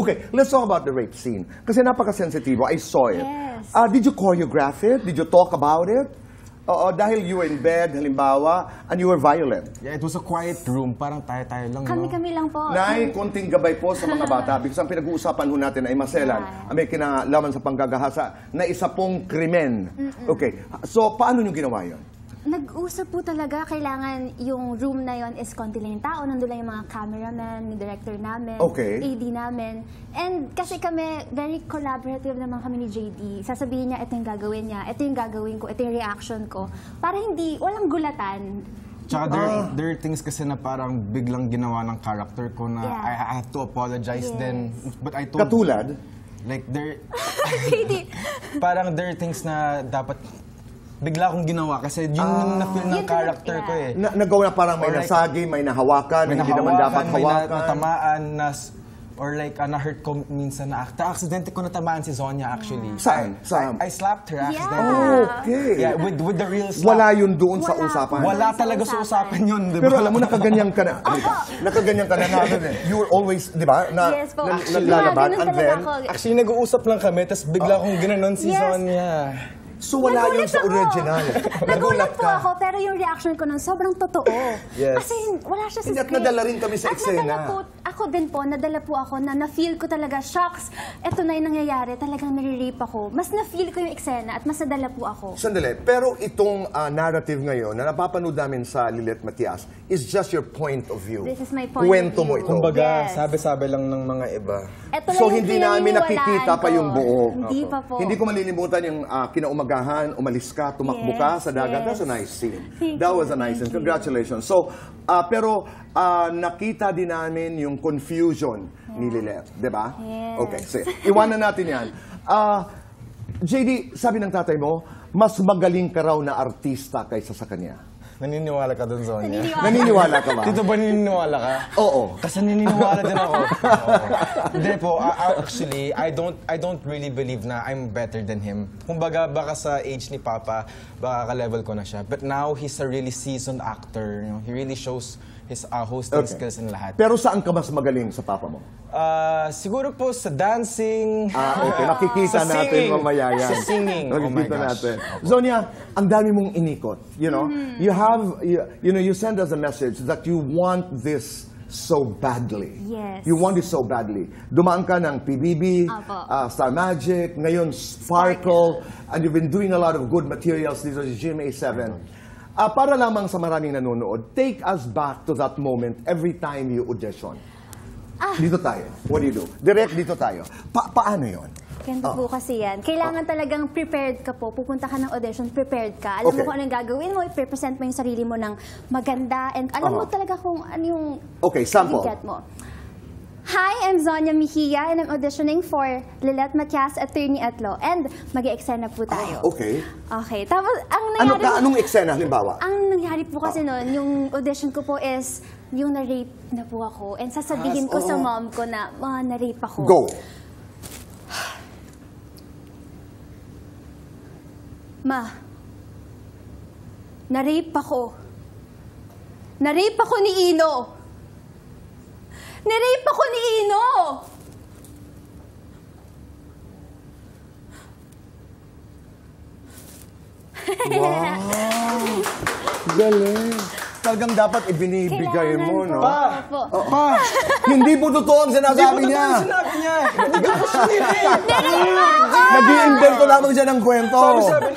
Okay, let's talk about the rape scene. Kasi napaka-sensitibo. I saw it. Yes. Did you choreograph it? Did you talk about it? Dahil you were in bed, halimbawa, and you were violent. Yeah, it was a quiet room. Parang tayo-tayo lang, no? Kami-kami lang po. Nay, konting gabay po sa mga bata. Because ang pinag-uusapan ho natin ay maselan. May kinalaman sa panggagahasa na isa pong krimen. Okay, so paano nyo ginawa yun? Nag-usap po talaga, kailangan yung room na yon is konti lang yung tao, nandun lang yung mga cameraman, yung director namin, Okay. AD namin. And kasi kami, very collaborative naman kami ni JD. Sasabihin niya, ito yung gagawin niya, ito yung gagawin ko, ito yung reaction ko. Para hindi, walang gulatan. Tsaka there are things kasi na parang biglang ginawa ng character ko na I have to apologize then. But I told... Katulad? Like, JD. parang there are things na dapat bigla akong ginawa kasi yun yung na-feel ng character ko eh. Nagawa na parang may nasagi, may nahawakan, May hindi naman dapat may hawakan. natamaan, or like na-hurt ko minsan na aksidente ko natamaan si Zonya actually. Saan? I slapped her accidentally. Okay. Yeah, with the real slap. Wala yun doon sa usapan. Wala talaga sa usapan yun, di ba? Pero alam mo, nakaganyan ka na. Nakaganyan ka na natin eh. You were always, di ba? Yes po. Naglalaban, and then... Actually, nag-uusap lang kami, tapos bigla akong ginanon si Zonya. So wala yun sa original. Nagulat po ako, pero yung reaction ko nun sobrang totoo. Yes. Kasi wala siya sa Hindi, at script. nadala rin kami sa eksena. At nadala po, ako din po, nadala po ako na na-feel ko talaga, shocks, eto na yung nangyayari, talagang nare-rape ako. Mas na-feel ko yung eksena at mas nadala po ako. Sandali, pero itong narrative ngayon na napapanood namin sa Lilet Matias is just your point of view. This is my point Kwento of view. mo ito. Kumbaga, Yes. sabi-sabi lang ng mga iba. Eto lang So yung hindi namin nakikita pa yung buo. Hindi pa po. Hindi ko malilimutan yung kinaumagahan, umalis ka, tumakbo ka sa dagat. That's a nice scene. Thank That you. was a nice scene. Congratulations. So, pero nakita din namin yung confusion ni Lilet, di ba? Yes. Okay, sige. Iwanan natin yan. JD, sabi ng tatay mo, mas magaling ka raw na artista kaysa sa kanya. Naniniwala ka dun, Zonya? Naniniwala ka ba? Tito ba naniniwala ka? Oo. Kasi naniniwala din ako. Hindi po, actually, I don't really believe na I'm better than him. Kumbaga, baka sa age ni Papa, baka ka-level ko na siya. But now, he's a really seasoned actor. You know, he really shows his hosting skills in lahat. Pero saan ka mas magaling sa papa mo? Siguro po sa dancing. Okay. Makikita sa natin singing. mamaya yan. Sa singing. Oh my Makikita gosh. natin. Zonya, ang dami mong inikot. You know, you send us a message that you want this so badly. Yes. You want it so badly. Dumaan ka ng PBB, Apo. Star Magic, ngayon Sparkle, and you've been doing a lot of good materials dito sa GMA7. Para lamang sa maraming nanonood, take us back to that moment every time you audition. Dito tayo. What do you do? Direct dito tayo. Paano yun? Ganito po kasi yan. Kailangan talagang prepared ka po. Pupunta ka ng audition, prepared ka. Alam mo kung anong gagawin mo, i-present mo yung sarili mo ng maganda, and alam mo talaga kung ano yung sample. get mo. Hi, I'm Zonya Mejia and I'm auditioning for Lilet Matias, Attorney at Law. And mag-i-eksena po tayo. Okay. Okay. Tapos, ang nangyari... Anong eksena, halimbawa? Ang nangyari po kasi noon, yung audition ko po is, yung na-rape na po ako. And sasabihin ko sa mom ko na, na-rape ako. Go. Ma, na-rape ako. Na-rape ako ni Ino. Na-rape ako ni Ino! Wow! Galing. Talagang dapat ibinibigay mo, no? Pa! Hindi po totoo ang sinasabi niya. Sinabi niya. Nag-i-invento lamang siya ng kwento. Sabi,